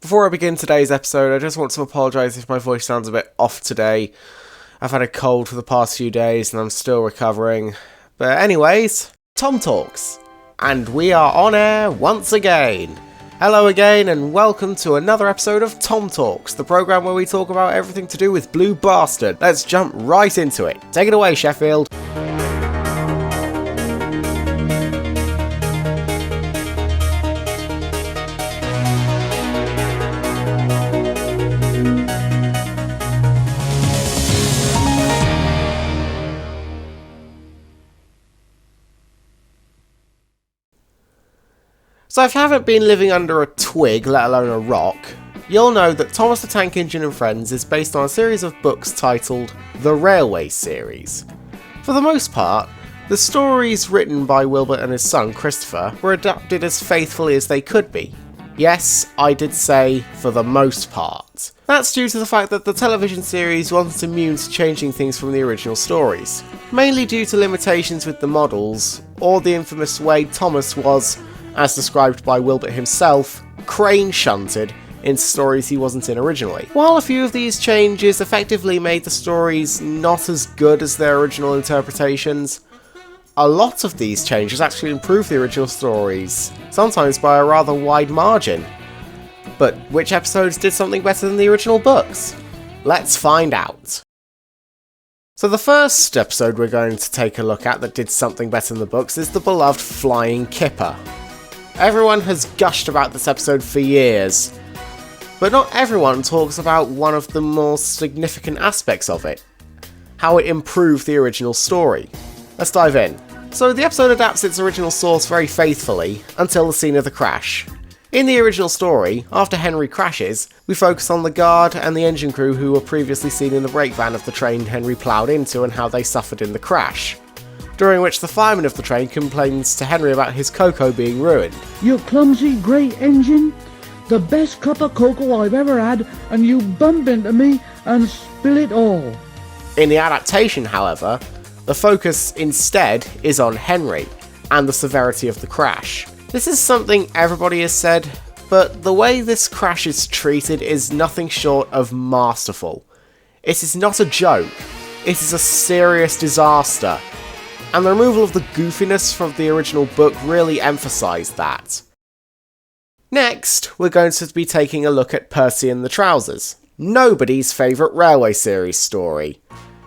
Before I begin today's episode, I just want to apologise if my voice sounds a bit off today. I've had a cold for the past few days and I'm still recovering. But anyways, TomTalks. And we are on air once again. Hello again and welcome to another episode of TomTalks, the programme where we talk about everything to do with Blue Bastard. Let's jump right into it. Take it away, Sheffield. So if you haven't been living under a twig, let alone a rock, you'll know that Thomas the Tank Engine and Friends is based on a series of books titled The Railway Series. For the most part, the stories written by Wilbert and his son Christopher were adapted as faithfully as they could be. Yes, I did say for the most part. That's due to the fact that the television series wasn't immune to changing things from the original stories, mainly due to limitations with the models, or the infamous way Thomas was, as described by Wilbert himself, crane shunted in stories he wasn't in originally. While a few of these changes effectively made the stories not as good as their original interpretations, a lot of these changes actually improved the original stories, sometimes by a rather wide margin. But which episodes did something better than the original books? Let's find out. So the first episode we're going to take a look at that did something better than the books is the beloved Flying Kipper. Everyone has gushed about this episode for years, but not everyone talks about one of the more significant aspects of it: how it improved the original story. Let's dive in. So the episode adapts its original source very faithfully until the scene of the crash. In the original story, after Henry crashes, we focus on the guard and the engine crew who were previously seen in the brake van of the train Henry ploughed into and how they suffered in the crash, during which the fireman of the train complains to Henry about his cocoa being ruined. "You clumsy great engine, the best cup of cocoa I've ever had, and you bump into me and spill it all." In the adaptation, however, the focus instead is on Henry and the severity of the crash. This is something everybody has said, but the way this crash is treated is nothing short of masterful. It is not a joke, it is a serious disaster. And the removal of the goofiness from the original book really emphasised that. Next, we're going to be taking a look at Percy and the Trousers, nobody's favourite Railway Series story.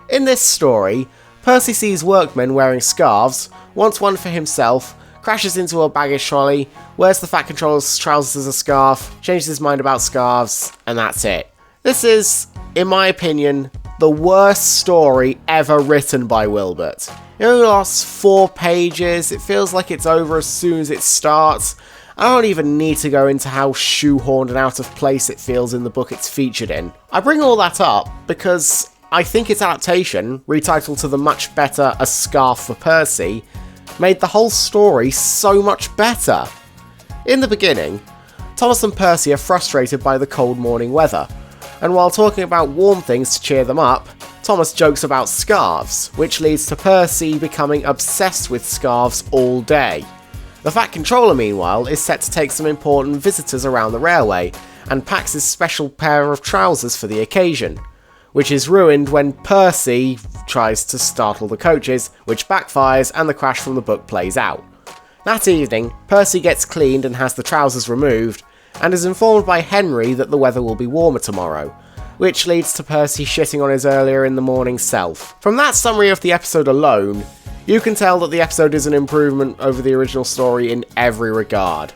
In this story, Percy sees workmen wearing scarves, wants one for himself, crashes into a baggage trolley, wears the Fat Controller's trousers as a scarf, changes his mind about scarves, and that's it. This is, in my opinion, the worst story ever written by Wilbert. It only lasts 4 pages, it feels like it's over as soon as it starts. I don't even need to go into how shoehorned and out of place it feels in the book it's featured in. I bring all that up because I think its adaptation, retitled to the much better A Scarf for Percy, made the whole story so much better. In the beginning, Thomas and Percy are frustrated by the cold morning weather, and while talking about warm things to cheer them up, Thomas jokes about scarves, which leads to Percy becoming obsessed with scarves all day. The Fat Controller, meanwhile, is set to take some important visitors around the railway, and packs his special pair of trousers for the occasion, which is ruined when Percy tries to startle the coaches, which backfires and the crash from the book plays out. That evening, Percy gets cleaned and has the trousers removed, and is informed by Henry that the weather will be warmer tomorrow, which leads to Percy shitting on his earlier in the morning self. From that summary of the episode alone, you can tell that the episode is an improvement over the original story in every regard.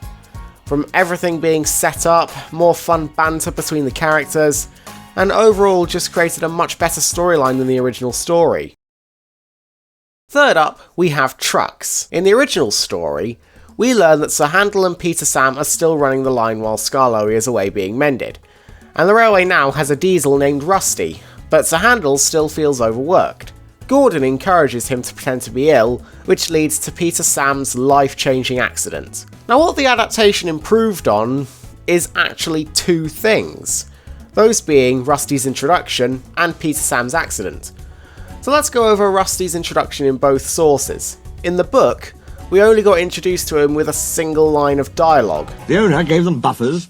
From everything being set up, more fun banter between the characters, and overall just created a much better storyline than the original story. Third up, we have trucks. In the original story, we learn that Sir Handel and Peter Sam are still running the line while Skarloey is away being mended, and the railway now has a diesel named Rusty, but Sir Handel still feels overworked. Gordon encourages him to pretend to be ill, which leads to Peter Sam's life-changing accident. Now what the adaptation improved on is actually 2 things, those being Rusty's introduction and Peter Sam's accident. So let's go over Rusty's introduction in both sources. In the book, we only got introduced to him with a single line of dialogue. The owner gave them buffers,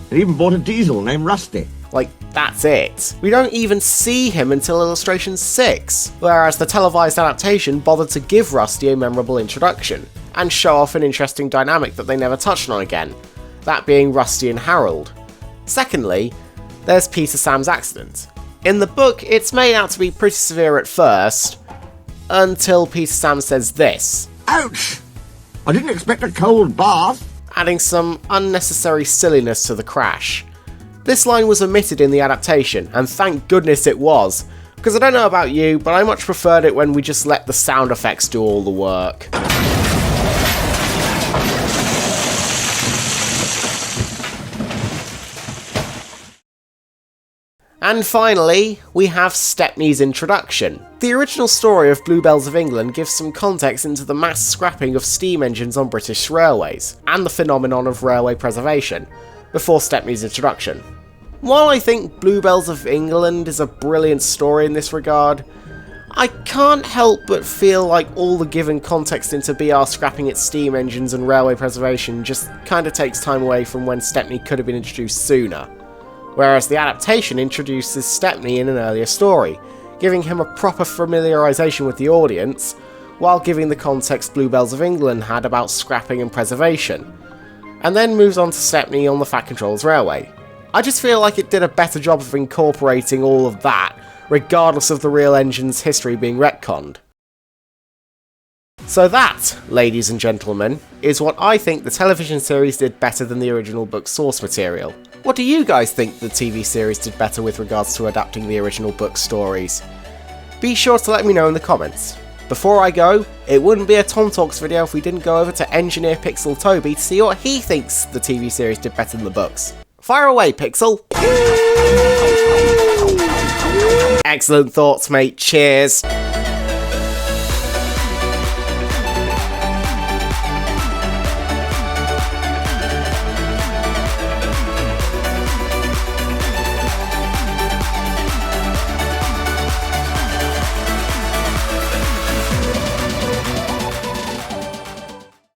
They even bought a diesel named Rusty. Like, that's it. We don't even see him until illustration 6, whereas the televised adaptation bothered to give Rusty a memorable introduction, and show off an interesting dynamic that they never touched on again, that being Rusty and Harold. Secondly, there's Peter Sam's accident. In the book, it's made out to be pretty severe at first, until Peter Sam says this. Ouch! I didn't expect a cold bath. Adding some unnecessary silliness to the crash. This line was omitted in the adaptation, and thank goodness it was, because I don't know about you, but I much preferred it when we just let the sound effects do all the work. And finally, we have Stepney's introduction. The original story of Bluebells of England gives some context into the mass scrapping of steam engines on British railways, and the phenomenon of railway preservation, before Stepney's introduction. While I think Bluebells of England is a brilliant story in this regard, I can't help but feel like all the given context into BR scrapping its steam engines and railway preservation just kinda takes time away from when Stepney could have been introduced sooner. Whereas the adaptation introduces Stepney in an earlier story, giving him a proper familiarisation with the audience, while giving the context Bluebells of England had about scrapping and preservation, and then moves on to Stepney on the Fat Controls Railway. I just feel like it did a better job of incorporating all of that, regardless of the real engine's history being retconned. So that, ladies and gentlemen, is what I think the television series did better than the original book source material. What do you guys think the TV series did better with regards to adapting the original book stories? Be sure to let me know in the comments. Before I go, it wouldn't be a TomTalks video if we didn't go over to Engineer Pixel Toby to see what he thinks the TV series did better than the books. Fire away, Pixel! Excellent thoughts, mate. Cheers!